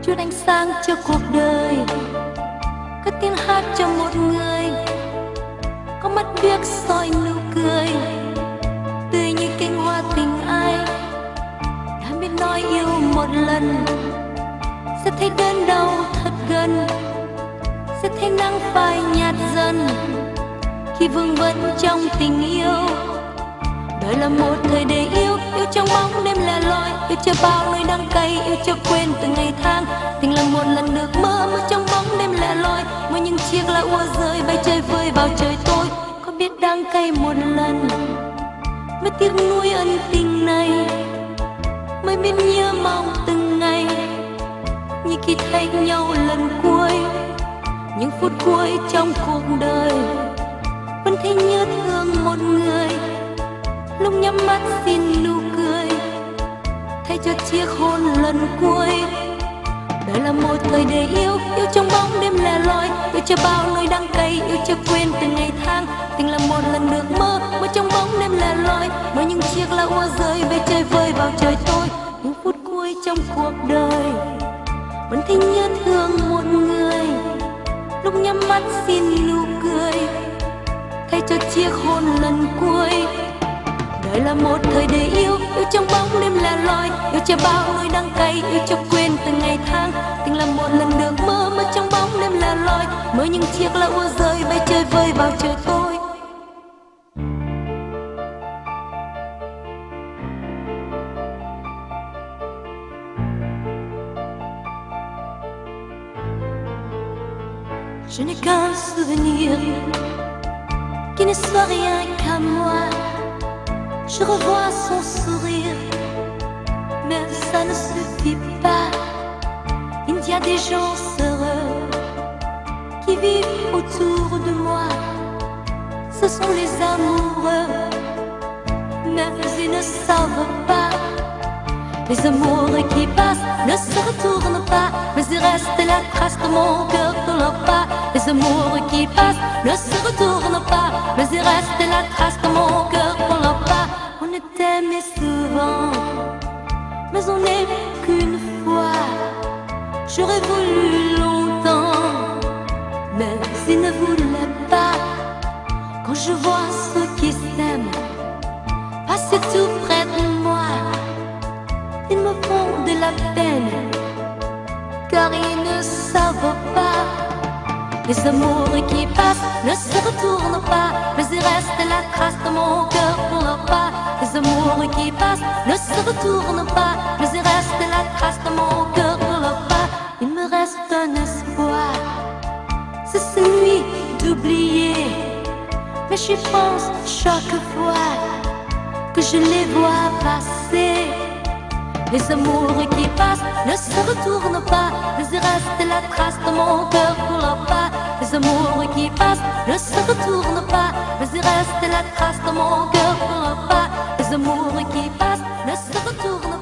chút ánh sáng cho cuộc đời, có tiếng hát cho một người, có mắt biếc soi nụ cười, tươi như cánh hoa tình ai. Đã biết nói yêu một lần, sẽ thấy đớn đau thật gần, sẽ thấy nắng phai nhạt dần khi vương vấn trong tình yêu. Đời là một thời để yêu, yêu trong bóng đêm lẻ loi, yêu cho bao nơi đắng cay, yêu cho quên từng ngày tháng. Tình là một lần được mơ, mơ trong bóng đêm lẻ loi, mơ những chiếc lá úa rơi bay chơi vơi vào trời tối. Có biết đắng cay một lần, mới tiếc nuối ân tình này, mới biết nhớ mong từng ngày, như khi thấy nhau lần cuối. Những phút cuối trong cuộc đời, vẫn thấy nhớ thương một người, lúc nhắm mắt xin nụ cười, thay cho chiếc hôn lần cuối. Đời là một thời để yêu, yêu trong bóng đêm lẻ loi, yêu cho bao nơi đắng cay, yêu cho quên từng ngày tháng. Tình là một lần được mơ, mơ trong bóng đêm lẻ loi, mơ những chiếc lá úa rơi bay chơi vơi vào trời tối. Những phút cuối trong cuộc đời, vẫn thấy nhớ thương một người, lúc nhắm mắt xin nụ cười, thay cho chiếc hôn lần cuối. Đời là một thời để yêu, yêu trong bóng đêm lẻ loi, yêu cho bao nỗi đắng cay, yêu cho quên từng ngày tháng. Tình là một lần được mơ, mơ trong bóng đêm lẻ loi, mơ những chiếc lá úa rơi bay chơi vơi vào trời tối. Je n'ai qu'un souvenir qui ne soit rien qu'à moi. Je revois son sourire, mais ça ne suffit pas. Il y a des gens heureux qui vivent autour de moi. Ce sont les amoureux, mais ils ne savent pas. Les amoureux qui passent ne se retournent pas, mais il reste la trace de mon cœur dans leur pas. Les amoureux qui passent ne se retournent pas, mais il reste la trace de mon cœur dans leur pas. On est aimé souvent, mais on n'est qu'une fois. J'aurais voulu longtemps, mais il ne voulait pas. Quand je vois ceux qui s'aiment passer tout près de moi, ils me font de la peine, car ils ne savent pas. Les amoureux qui passent ne se retournent pas, mais il reste la trace de mon cœur pour leur pas. Les amoureux qui passent ne se retournent pas, mais il reste la trace de mon cœur pour leur pas. Il me reste un espoir, c'est celui d'oublier, mais j'y pense chaque fois que je les vois passer. Les amoureux qui passent ne se retournent pas, mais il reste la trace de mon cœur pour leur pas. Les amoureux qui passent ne se retournent pas, mais il reste la trace de mon cœur pour leur pas. Les amoureux qui passent ne se retournent pas.